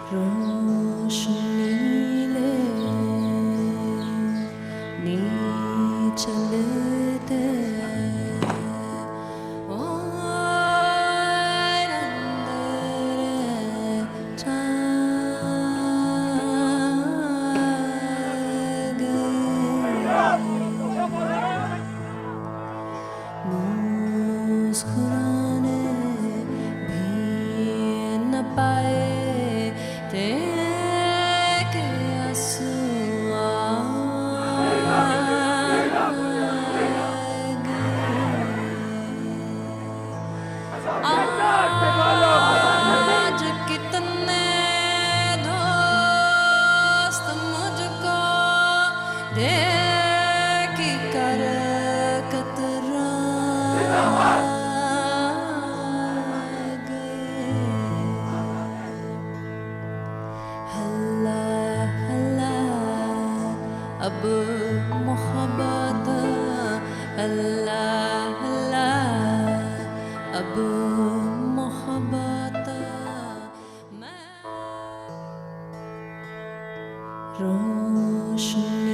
रोशनी ले नी चलते और अंदर जा गए मुस्कुराने भी न पाए तेरे आंसू आ गए। आज कितने दोस्त मुझको देखी कर कतरा गए। हल्ला हल्ला अब मोहब्बत अल्लाह अल्लाह अब मोहब्बत मैं रोशन